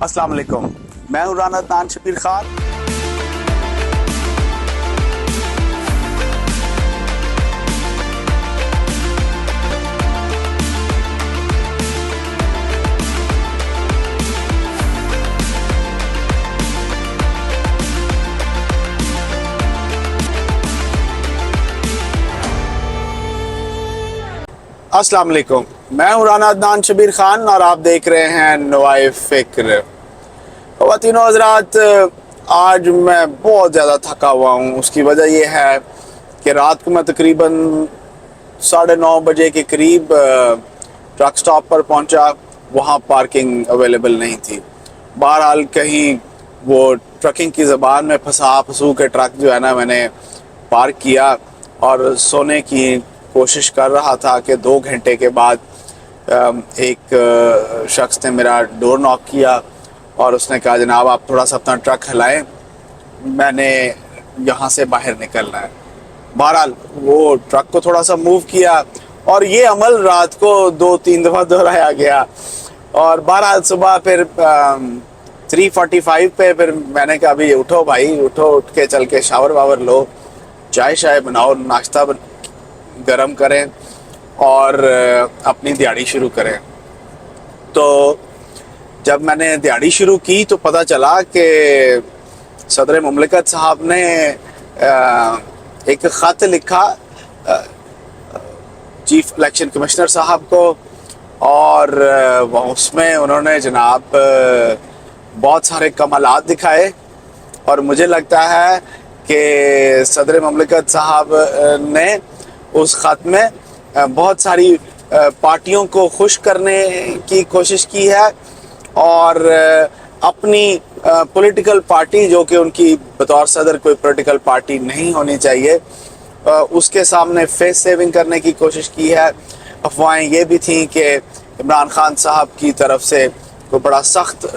अस्सलाम वालेकुम, मैं हूँ राना अदनान शबीर खान। अस्सलाम वालेकुम, मैं हूँ राना अदनान शबीर खान और आप देख रहे हैं नवाए फ़िक्र। ख़वातीनो हज़रात, आज मैं बहुत ज़्यादा थका हुआ हूँ। उसकी वजह यह है कि रात को मैं तकरीबन 9:30 बजे के करीब ट्रक स्टॉप पर पहुँचा। वहाँ पार्किंग अवेलेबल नहीं थी। बहरहाल कहीं वो ट्रकिंग की ज़बान में फंसू के ट्रक जो है ना, मैंने पार्क किया और सोने की कोशिश कर रहा था कि 2 घंटे के बाद एक शख्स ने मेरा डोर नॉक किया और उसने कहा, जनाब आप थोड़ा सा अपना ट्रक हिलाएं, मैंने यहाँ से बाहर निकलना है। बहरहाल वो ट्रक को थोड़ा सा मूव किया और ये अमल रात को 2-3 दफ़ा दोहराया गया। और बहरहाल सुबह फिर 3:45 पे फिर मैंने कहा, अभी उठो भाई उठो, उठ के चल के शावर वावर लो, चाय शाय बनाओ, नाश्ता गरम करें और अपनी दिहाड़ी शुरू करें। तो जब मैंने दिहाड़ी शुरू की तो पता चला कि सदर मुमलिकत साहब ने एक ख़त लिखा चीफ इलेक्शन कमिश्नर साहब को और उसमें उन्होंने जनाब बहुत सारे कमालात दिखाए। और मुझे लगता है कि सदर मुमलिकत साहब ने उस ख़त में बहुत सारी पार्टियों को खुश करने की कोशिश की है और अपनी पॉलिटिकल पार्टी, जो कि उनकी बतौर सदर कोई पॉलिटिकल पार्टी नहीं होनी चाहिए, उसके सामने फेस सेविंग करने की कोशिश की है। अफवाहें ये भी थी कि इमरान खान साहब की तरफ से कोई बड़ा सख्त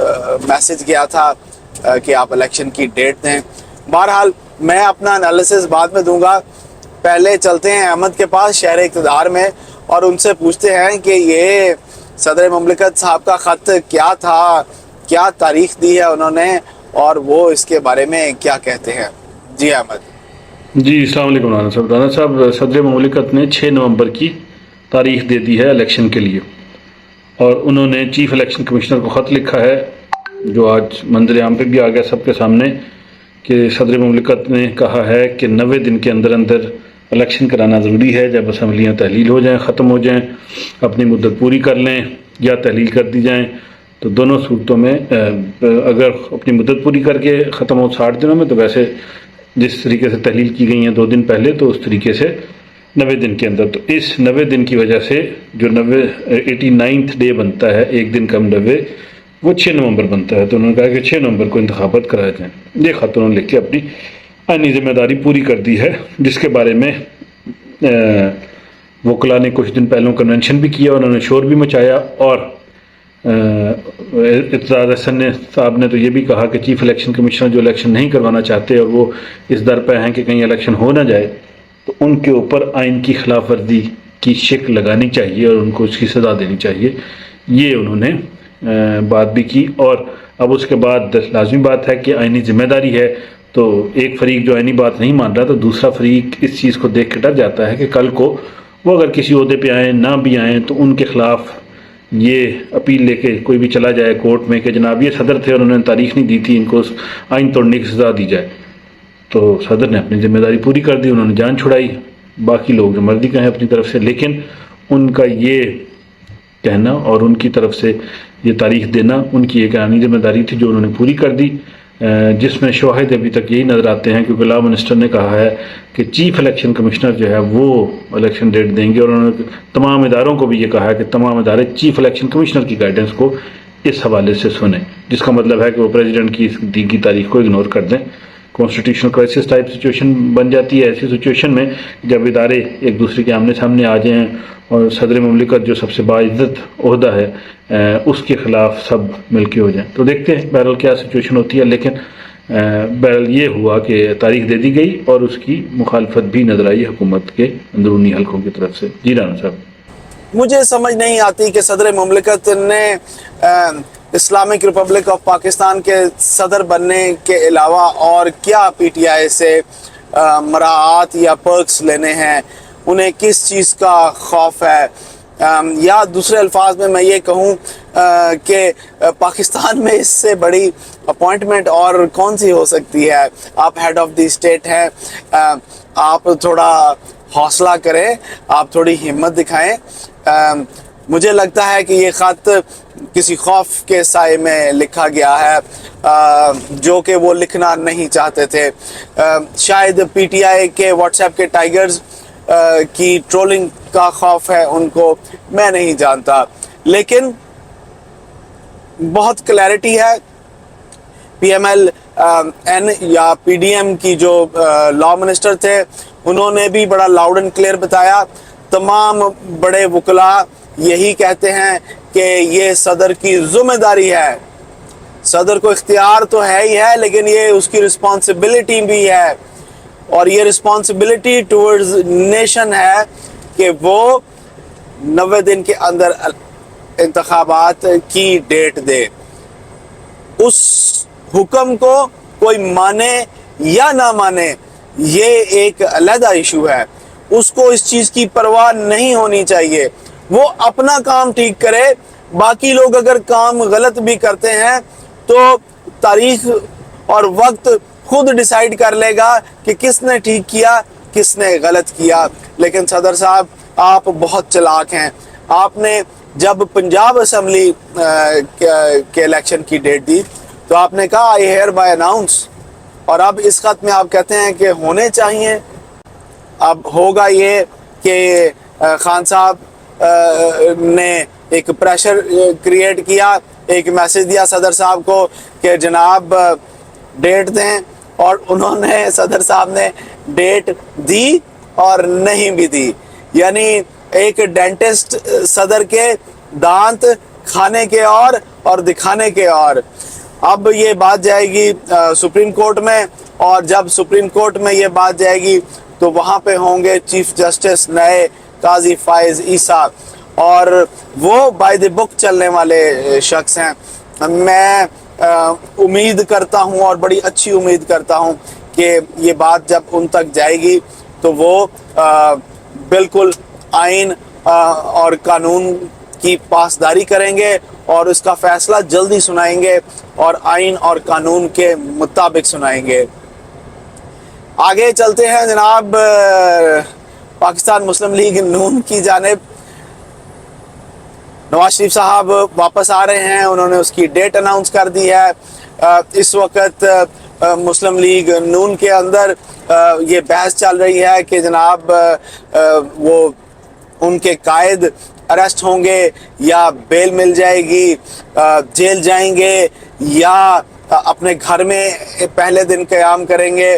मैसेज गया था कि आप इलेक्शन की डेट दें। बहरहाल मैं अपना एनालिसिस बाद में दूंगा। पहले चलते हैं अहमद के पास शहर इक़्तिदार में और उनसे पूछते हैं कि ये सदर मुमलिकत साहब का ख़त क्या था, क्या तारीख दी है उन्होंने और वो इसके बारे में क्या कहते हैं। जी अहमद। जी अस्सलाम वालेकुम राना साहब। राना साहब, सदर मुमलिकत ने 6 नवंबर की तारीख दे दी है इलेक्शन के लिए और उन्होंने चीफ इलेक्शन कमिश्नर को ख़त लिखा है, जो आज मंजर आम पे भी आ गया सबके सामने, कि सदर मुमलिकत ने कहा है कि 90 दिन के अंदर अंदर इलेक्शन कराना ज़रूरी है। जब असम्बलियाँ तहलील हो जाएं, ख़त्म हो जाएं, अपनी मुद्दत पूरी कर लें या तहलील कर दी जाएं, तो दोनों सूरतों में अगर अपनी मुद्दत पूरी करके ख़त्म हो 60 दिनों में, तो वैसे जिस तरीके से तहलील की गई है 2 दिन पहले, तो उस तरीके से 90 दिन के अंदर। तो इस 90 दिन की वजह से जो 89th डे बनता है, एक दिन कम 90, वो 6 नवंबर बनता है। तो उन्होंने कहा कि 6 नवंबर को इंतखाबात कराए जाएँ। ये ख़त उन्होंने लिख के अपनी आईनी जिम्मेदारी पूरी कर दी है, जिसके बारे में वकला ने कुछ दिन पहले कन्वेंशन भी किया, उन्होंने शोर भी मचाया और इत्तज़ाज़ हसन साहब ने तो ये भी कहा कि चीफ इलेक्शन कमिश्नर जो इलेक्शन नहीं करवाना चाहते और वो इस दर पर हैं कि कहीं इलेक्शन हो ना जाए, तो उनके ऊपर आइन की खिलाफ वर्जी की शिक लगानी चाहिए और उनको उसकी सज़ा देनी चाहिए। ये उन्होंने बात भी की। और अब उसके बाद लाजमी बात है कि आइनी जिम्मेदारी है, तो एक फरीक जो आइनी बात नहीं मान रहा, तो दूसरा फरीक इस चीज़ को देख के डर जाता है कि कल को वो अगर किसी ओहदे पे आए ना भी आएँ, तो उनके ख़िलाफ़ ये अपील लेके कोई भी चला जाए कोर्ट में कि जनाब ये सदर थे और उन्होंने तारीख नहीं दी थी, इनको आइन तोड़ने की सज़ा दी जाए। तो सदर ने अपनी जिम्मेदारी पूरी कर दी, उन्होंने जान छुड़ाई, बाकी लोग जो मर्जी कहें अपनी तरफ से, लेकिन उनका ये कहना और उनकी तरफ से ये तारीख देना उनकी एक आइनी जिम्मेदारी थी जो उन्होंने पूरी कर दी, जिसमें शवाहिद अभी तक यही नज़र आते हैं, क्योंकि लॉ मिनिस्टर ने कहा है कि चीफ इलेक्शन कमिश्नर जो है वो इलेक्शन डेट देंगे और उन्होंने तमाम इदारों को भी ये कहा है कि तमाम इदारे चीफ इलेक्शन कमिश्नर की गाइडेंस को इस हवाले से सुने, जिसका मतलब है कि वो प्रेसिडेंट की दी की तारीख को इग्नोर कर दें। कॉन्स्टिट्यूशनल क्राइसिस टाइप सिचुएशन बन जाती है ऐसी सिचुएशन में जब इदारे एक दूसरे के आमने सामने आ जाएं और सदर मुमलिकत जो सबसे बाइज्जत ओहदा है उसके ख़िलाफ़ सब मिलके हो जाएं। तो देखते हैं बहरहाल क्या सिचुएशन होती है, लेकिन बहरहाल ये हुआ कि तारीख दे दी गई और उसकी मुखालफत भी नजर आई हुकूमत के अंदरूनी हलकों की तरफ से। जी राना साहब, मुझे समझ नहीं आती कि सदर मुमलिकत ने इस्लामिक रिपब्लिक ऑफ पाकिस्तान के सदर बनने के अलावा और क्या पीटीआई से मराआत या पर्क्स लेने हैं, उन्हें किस चीज़ का खौफ है, या दूसरे अल्फाज में मैं ये कहूँ कि पाकिस्तान में इससे बड़ी अपॉइंटमेंट और कौन सी हो सकती है। आप हेड ऑफ द स्टेट हैं, आप थोड़ा हौसला करें, आप थोड़ी हिम्मत दिखाएं। मुझे लगता है कि ये ख़त किसी खौफ के साए में लिखा गया है जो कि वो लिखना नहीं चाहते थे। शायद पीटीआई के व्हाट्सएप के टाइगर्स की ट्रोलिंग का खौफ है उनको, मैं नहीं जानता, लेकिन बहुत क्लैरिटी है। पीएमएल एन या पीडीएम की जो लॉ मिनिस्टर थे, उन्होंने भी बड़ा लाउड एंड क्लियर बताया। तमाम बड़े वकला यही कहते हैं कि ये सदर की जिम्मेदारी है। सदर को इख्तियार तो है ही है, लेकिन ये उसकी रिस्पॉन्सिबिलिटी भी है, और ये रिस्पॉन्सिबिलिटी टुवर्ड्स नेशन है कि वो 90 दिन के अंदर इंतखाबात की डेट दे। उस हुक्म को कोई माने या ना माने, ये एक अलग इशू है। उसको इस चीज़ की परवाह नहीं होनी चाहिए, वो अपना काम ठीक करे। बाकी लोग अगर काम गलत भी करते हैं तो तारीख और वक्त खुद डिसाइड कर लेगा कि किसने ठीक किया, किसने गलत किया। लेकिन सदर साहब, आप बहुत चालाक हैं। आपने जब पंजाब असम्बली के इलेक्शन की डेट दी तो आपने कहा आई हेयर बाय अनाउंस, और अब इस खत में आप कहते हैं कि होने चाहिए। अब होगा ये कि खान साहब ने एक प्रेशर क्रिएट किया, एक मैसेज दिया सदर साहब को कि जनाब डेट दें, और उन्होंने, सदर साहब ने डेट दी और नहीं भी दी। यानी एक डेंटिस्ट सदर के दांत खाने के और दिखाने के और। अब ये बात जाएगी सुप्रीम कोर्ट में, और जब सुप्रीम कोर्ट में ये बात जाएगी तो वहाँ पे होंगे चीफ जस्टिस नए काजी फाइज ईसा, और वो बाय द बुक चलने वाले शख्स हैं। मैं उम्मीद करता हूँ, और बड़ी अच्छी उम्मीद करता हूँ कि ये बात जब उन तक जाएगी तो वो बिल्कुल आइन और कानून की पासदारी करेंगे और उसका फैसला जल्दी सुनाएंगे और आइन और कानून के मुताबिक सुनाएंगे। आगे चलते हैं जनाब पाकिस्तान मुस्लिम लीग नून की जानिब। नवाज शरीफ साहब वापस आ रहे हैं, उन्होंने उसकी डेट अनाउंस कर दी है। इस वक्त मुस्लिम लीग नून के अंदर ये बहस चल रही है कि जनाब वो उनके कायद अरेस्ट होंगे या बेल मिल जाएगी, जेल जाएंगे या अपने घर में पहले दिन क़याम करेंगे।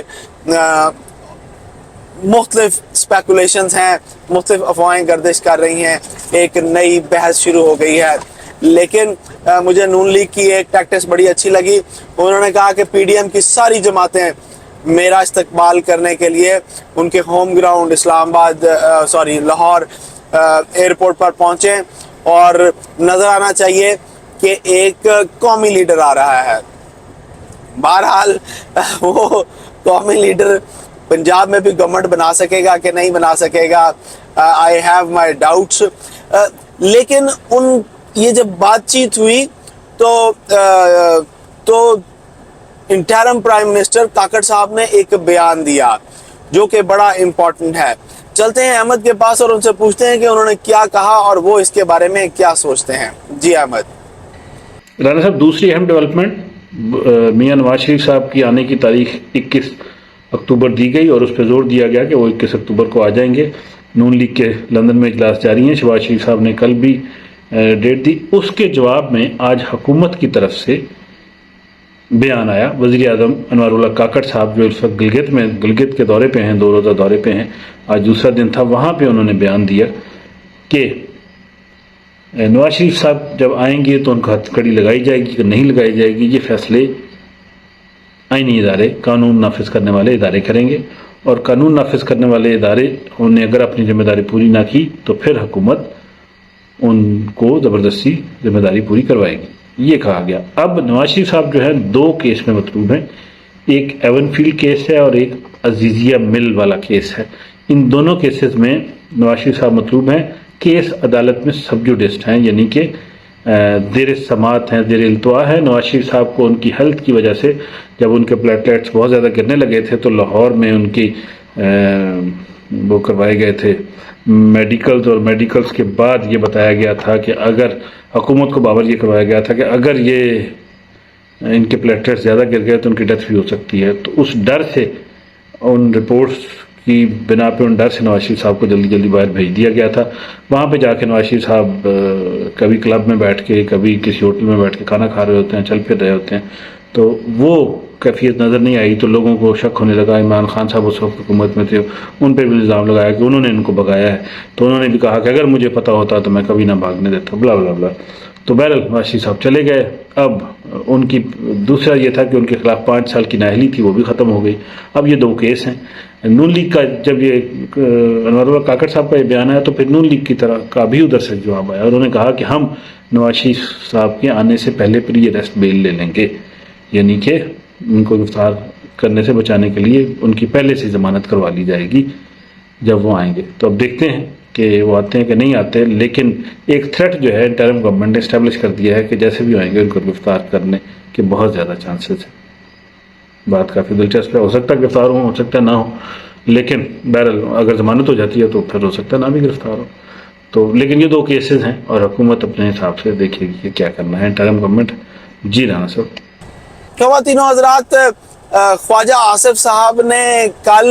मुख्तलिफ स्पेकुलेशंस हैं, मुख्तलिफ अफवाहें गर्दिश कर रही हैं, एक नई बहस शुरू हो गई है। लेकिन मुझे नून लीग की एक टैक्टिक्स बड़ी अच्छी लगी। उन्होंने कहा कि पीडीएम की सारी जमातें मेरा इस्तकबाल करने के लिए उनके home ground Islamabad Lahore airport पर पहुँचें, और नज़र आना चाहिए कि एक कौमी लीडर आ रहा है। बहरहाल वो कौमी लीडर पंजाब में भी गवर्नमेंट बना सकेगा कि नहीं बना सकेगा, आई हैव माई डाउट्स। लेकिन ये जब बातचीत हुई तो इंटरिम प्राइम मिनिस्टर काकड़ साहब ने एक बयान दिया जो कि बड़ा इम्पोर्टेंट है। चलते हैं अहमद के पास और उनसे पूछते हैं कि उन्होंने क्या कहा और वो इसके बारे में क्या सोचते हैं। जी अहमद। राना साहब, दूसरी अहम डेवलपमेंट, मियां नवाज शरीफ साहब की आने की तारीख 21 अक्टूबर दी गई और उस पर जोर दिया गया कि वो 21 अक्टूबर को आ जाएंगे। नून लीग के लंदन में इजलास जारी हैं, शहबाज शरीफ साहब ने कल भी डेट दी। उसके जवाब में आज हुकूमत की तरफ से बयान आया। वज़ीर आज़म अनवारुल्लाह काकड़ साहब जो इस वक्त गिलगित के दौरे पे हैं, 2 रोज़ा दौरे पे हैं, आज दूसरा दिन था, वहाँ पे उन्होंने बयान दिया कि नवाज शरीफ साहब जब आएंगे तो उनको हथकड़ी लगाई जाएगी कि नहीं लगाई जाएगी, ये फैसले आईनी इदारे, कानून नाफिज करने वाले इदारे करेंगे, और कानून नाफिज करने वाले इदारे उन्हें अगर अपनी जिम्मेदारी पूरी ना की तो फिर हुकूमत उनको ज़बरदस्ती जिम्मेदारी पूरी करवाएगी। یہ کہا گیا. اب نواز شریف صاحب جو ہے 2 کیس میں مطلوب ہیں. ایک ایون فیلڈ کیس ہے اور ایک عزیزیہ مل والا کیس ہے. ان دونوں کیسز میں نواز شریف صاحب مطلوب ہیں. کیس عدالت میں سبجوڈسٹ ہیں، یعنی کہ زیر سماعت ہیں، زیر التوا ہے. نواز شریف صاحب کو ان کی ہیلتھ کی وجہ سے جب ان کے پلیٹلیٹس بہت زیادہ گرنے لگے تھے تو لاہور میں ان کی وہ کروائے گئے تھے میڈیکلز، اور میڈیکلز کے بعد یہ بتایا گیا تھا کہ اگر حکومت کو باور یہ کروایا گیا تھا کہ اگر یہ ان کے پلیٹلیٹس زیادہ گر گئے تو ان کی ڈیتھ بھی ہو سکتی ہے. تو اس ڈر سے، ان رپورٹس کی بنا پہ ان ڈر سے نواز شریف صاحب کو جلدی جلدی باہر بھیج دیا گیا تھا. وہاں پہ جا کے نواز شریف صاحب کبھی کلب میں بیٹھ کے، کبھی کسی ہوٹل میں بیٹھ کے کھانا کھا رہے ہوتے ہیں، چل پھر رہے ہوتے ہیں. تو وہ کیفیت نظر نہیں آئی تو لوگوں کو شک ہونے لگا. عمران خان صاحب اس وقت حکومت میں تھے، ان پہ بھی الزام لگایا کہ انہوں نے ان کو بھگایا ہے. تو انہوں نے بھی کہا کہ اگر مجھے پتا ہوتا تو میں کبھی نہ بھاگنے دیتا، بلا بلا بلا. تو بہرحال نواز شریف صاحب چلے گئے. اب ان کی دوسرا یہ تھا کہ ان کے خلاف 5 سال کی نااہلی تھی، وہ بھی ختم ہو گئی. اب یہ 2 کیس ہیں. نون لیگ کا جب یہ انور اللہ کاکڑ صاحب کا یہ بیان آیا تو پھر نون لیگ کی طرح کا بھی ادھر سے جواب آیا. انہوں نے کہا کہ ہم نواز شریف صاحب کے آنے سے پہلے پھر یہ ریسٹ بیل لے لیں گے، یعنی کہ ان کو گرفتار کرنے سے بچانے کے لیے ان کی پہلے سے ضمانت کروا لی جائے گی جب وہ آئیں گے. تو اب دیکھتے ہیں کہ وہ آتے ہیں کہ نہیں آتے. لیکن ایک تھریٹ جو ہے انٹرم گورنمنٹ نے اسٹیبلش کر دیا ہے کہ جیسے بھی آئیں گے ان کو گرفتار کرنے کے بہت زیادہ چانسز ہیں. بات کافی دلچسپ ہے. ہو سکتا ہے گرفتار ہو سکتا ہے نہ ہو، لیکن بہرحال اگر ضمانت ہو جاتی ہے تو پھر ہو سکتا ہے نہ بھی گرفتار ہو. تو لیکن یہ 2 کیسز ہیں اور حکومت اپنے حساب سے دیکھے گی کہ کیا کرنا ہے انٹرم گورنمنٹ. جی رانا صاحب. خواتین و حضرات، خواجہ آصف صاحب نے کل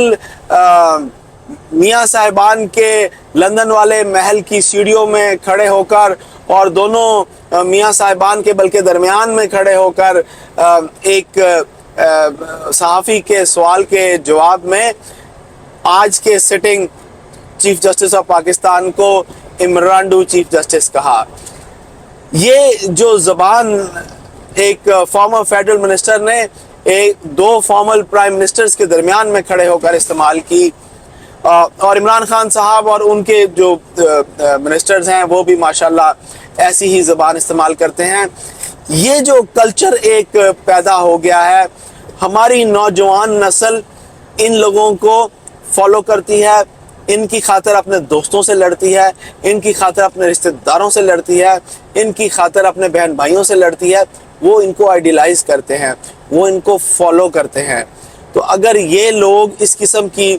میاں صاحبان کے لندن والے محل کی سیڑھیوں میں کھڑے ہو کر اور دونوں میاں صاحبان کے بلکہ درمیان میں کھڑے ہو کر ایک صحافی کے سوال کے جواب میں آج کے sitting chief justice of Pakistan کو امرانڈو چیف جسٹس کہا. یہ جو زبان ایک فارمر فیڈرل منسٹر نے 2 فارمل پرائم منسٹرز کے درمیان میں کھڑے ہو کر استعمال کی، اور عمران خان صاحب اور ان کے جو منسٹرز ہیں وہ بھی ماشاءاللہ ایسی ہی زبان استعمال کرتے ہیں. یہ جو کلچر ایک پیدا ہو گیا ہے، ہماری نوجوان نسل ان لوگوں کو فالو کرتی ہے، ان کی خاطر اپنے دوستوں سے لڑتی ہے، ان کی خاطر اپنے رشتہ داروں سے لڑتی ہے، ان کی خاطر اپنے بہن بھائیوں سے لڑتی ہے. وہ ان کو آئیڈیلائز کرتے ہیں، وہ ان کو فالو کرتے ہیں. تو اگر یہ لوگ اس قسم کی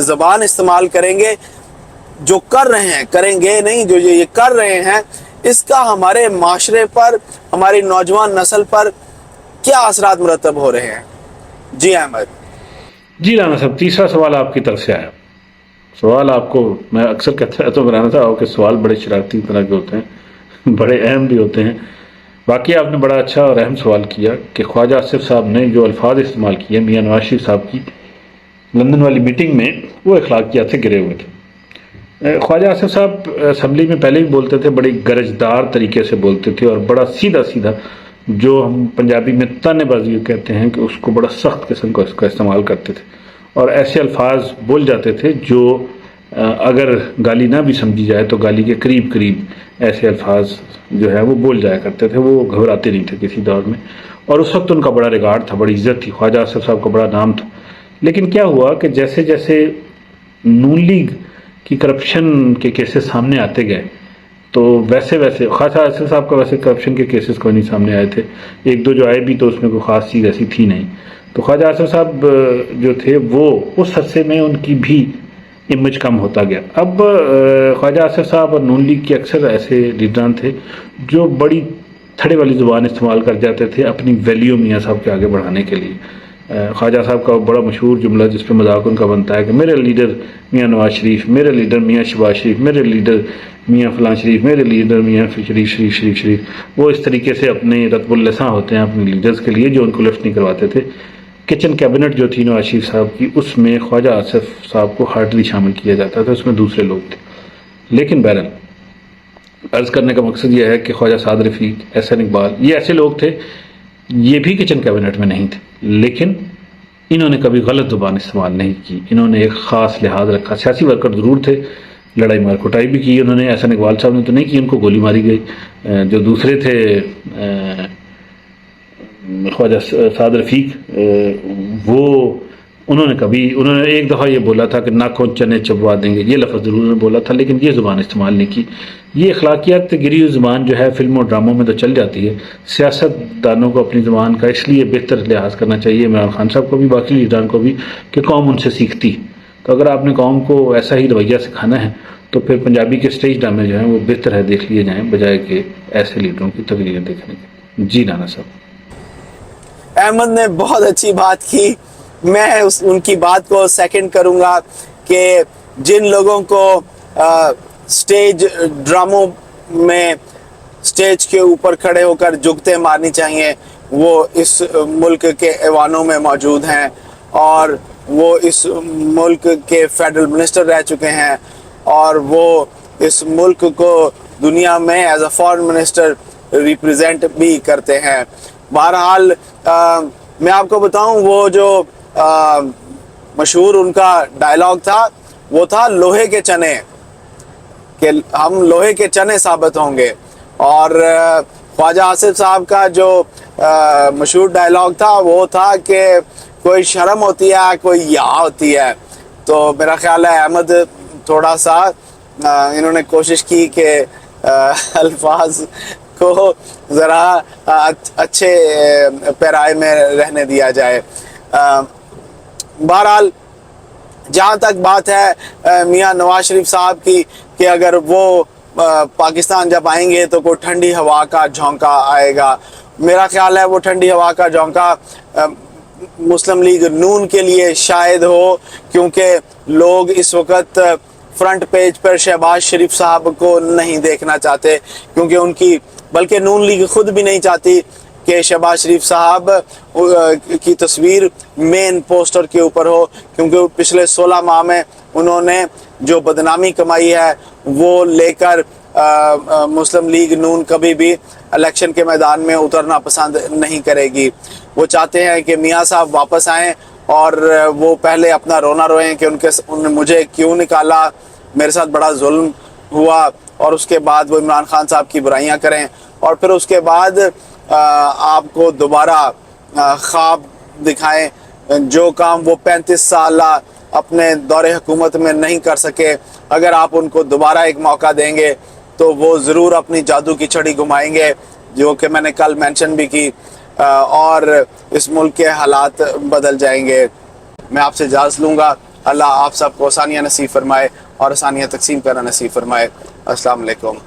زبان استعمال کریں گے، جو کر رہے ہیں، کریں گے نہیں، جو یہ کر رہے ہیں، اس کا ہمارے معاشرے پر، ہماری نوجوان نسل پر کیا اثرات مرتب ہو رہے ہیں. جی احمد. جی رانا صاحب، تیسرا سوال آپ کی طرف سے آیا. سوال آپ کو میں اکثر کہتا رہتا ہوں رانا صاحب کہ سوال بڑے شرارتی طرح کے ہوتے ہیں، بڑے اہم بھی ہوتے ہیں. باقی آپ نے بڑا اچھا اور اہم سوال کیا کہ خواجہ آصف صاحب نے جو الفاظ استعمال کیے میاں نواز شریف صاحب کی لندن والی میٹنگ میں، وہ اخلاقیات سے گرے ہوئے تھے. خواجہ آصف صاحب اسمبلی میں پہلے بھی بولتے تھے، بڑی گرجدار طریقے سے بولتے تھے اور بڑا سیدھا سیدھا، جو ہم پنجابی میں تانے بازی کہتے ہیں کہ اس کو بڑا سخت قسم کا اس کا استعمال کرتے تھے، اور ایسے الفاظ بول جاتے تھے جو اگر گالی نہ بھی سمجھی جائے تو گالی کے قریب قریب ایسے الفاظ جو ہے وہ بول جایا کرتے تھے. وہ گھبراتے نہیں تھے کسی دور میں، اور اس وقت ان کا بڑا ریکارڈ تھا، بڑی عزت تھی. خواجہ آصف صاحب کا بڑا نام تھا. لیکن کیا ہوا کہ جیسے جیسے نون لیگ کی کرپشن کے کیسز سامنے آتے گئے تو ویسے ویسے خواجہ آصف صاحب کا ویسے کرپشن کے کیسز کوئی نہیں سامنے آئے تھے. 1-2 جو آئے بھی تو اس میں کوئی خاص چیز ایسی تھی نہیں. تو خواجہ آصف صاحب جو تھے وہ اس عرصے میں ان کی بھی امیج کم ہوتا گیا. اب خواجہ آصف صاحب اور نون لیگ کے اکثر ایسے لیڈران تھے جو بڑی تھڑے والی زبان استعمال کر جاتے تھے اپنی ویلیو میاں صاحب کے آگے بڑھانے کے لیے. خواجہ صاحب کا بڑا مشہور جملہ جس پہ مذاق ان کا بنتا ہے کہ میرے لیڈر میاں نواز شریف، میرے لیڈر میاں شہباز شریف، میرے لیڈر میاں فلاں شریف، میرے لیڈر میاں شریف. وہ اس طریقے سے اپنے رتب اللساں ہوتے ہیں اپنے لیڈرز کے لیے جو ان کو لفٹ نہیں کرواتے تھے. کچن کیبنٹ جو تھی نواز شریف صاحب کی، اس میں خواجہ آصف صاحب کو ہارڈلی شامل کیا جاتا تھا، اس میں دوسرے لوگ تھے. لیکن بہرحال عرض کرنے کا مقصد یہ ہے کہ خواجہ سعد رفیق، احسن اقبال، یہ ایسے لوگ تھے، یہ بھی کچن کیبنٹ میں نہیں تھے، لیکن انہوں نے کبھی غلط زبان استعمال نہیں کی. انہوں نے ایک خاص لحاظ رکھا. سیاسی ورکر ضرور تھے لڑائی مار کٹائی بھی کی انہوں نے. احسن اقبال صاحب نے تو نہیں کی, ان کو گولی ماری گئی. جو دوسرے تھے خواجہ سعد رفیق, وہ انہوں نے ایک دفعہ یہ بولا تھا کہ ناخن چنے چبوا دیں گے, یہ لفظ ضرور نے بولا تھا, لیکن یہ زبان استعمال نہیں کی. یہ اخلاقیات گری ہوئی زبان جو ہے فلموں اور ڈراموں میں تو چل جاتی ہے. سیاست دانوں کو اپنی زبان کا اس لیے بہتر لحاظ کرنا چاہیے, عمران خان صاحب کو بھی, باقی لیڈران کو بھی, کہ قوم ان سے سیکھتی. تو اگر آپ نے قوم کو ایسا ہی رویہ سکھانا ہے تو پھر پنجابی کے اسٹیج ڈرامے جو ہیں وہ بہتر ہے دیکھ لیے جائیں, بجائے کہ ایسے لیڈروں کی تقریریں دیکھنے کی. جی رانا صاحب. احمد نے بہت اچھی بات کی, میں ان کی بات کو سیکنڈ کروں گا کہ جن لوگوں کو سٹیج ڈراموں میں سٹیج کے اوپر کھڑے ہو کر جگتے مارنی چاہیے, وہ اس ملک کے ایوانوں میں موجود ہیں, اور وہ اس ملک کے فیڈرل منسٹر رہ چکے ہیں, اور وہ اس ملک کو دنیا میں as a foreign minister represent بھی کرتے ہیں. بہرحال میں آپ کو بتاؤں, وہ جو مشہور ان کا ڈائلاگ تھا وہ تھا لوہے کے چنے, کہ ہم لوہے کے چنے ثابت ہوں گے. اور خواجہ آصف صاحب کا جو مشہور ڈائلاگ تھا وہ تھا کہ کوئی شرم ہوتی ہے, کوئی یا ہوتی ہے. تو میرا خیال ہے احمد تھوڑا سا انہوں نے کوشش کی کہ الفاظ کو ذرا اچھے پیرائے میں رہنے دیا جائے. بہرحال جہاں تک بات ہے میاں نواز شریف صاحب کی کہ اگر وہ پاکستان جب آئیں گے تو کوئی ٹھنڈی ہوا کا جھونکا آئے گا, میرا خیال ہے وہ ٹھنڈی ہوا کا جھونکا مسلم لیگ نون کے لیے شاید ہو, کیونکہ لوگ اس وقت فرنٹ پیج پر شہباز شریف صاحب کو نہیں دیکھنا چاہتے, کیونکہ ان کی, بلکہ نون لیگ خود بھی نہیں چاہتی کہ شہباز شریف صاحب کی تصویر مین پوسٹر کے اوپر ہو, کیونکہ پچھلے 16 ماہ میں انہوں نے جو بدنامی کمائی ہے وہ لے کر مسلم لیگ نون کبھی بھی الیکشن کے میدان میں اترنا پسند نہیں کرے گی. وہ چاہتے ہیں کہ میاں صاحب واپس آئیں اور وہ پہلے اپنا رونا روئیں کہ انہوں نے مجھے کیوں نکالا, میرے ساتھ بڑا ظلم ہوا, اور اس کے بعد وہ عمران خان صاحب کی برائیاں کریں, اور پھر اس کے بعد آپ کو دوبارہ خواب دکھائیں جو کام وہ 35 سالہ اپنے دور حکومت میں نہیں کر سکے. اگر آپ ان کو دوبارہ ایک موقع دیں گے تو وہ ضرور اپنی جادو کی چھڑی گھمائیں گے, جو کہ میں نے کل مینشن بھی کی, اور اس ملک کے حالات بدل جائیں گے. میں آپ سے اجازت لوں گا. اللہ آپ سب کو آسانیاں نصیب فرمائے اور آسانیاں تقسیم کرنا نصیب فرمائے. السلام علیکم.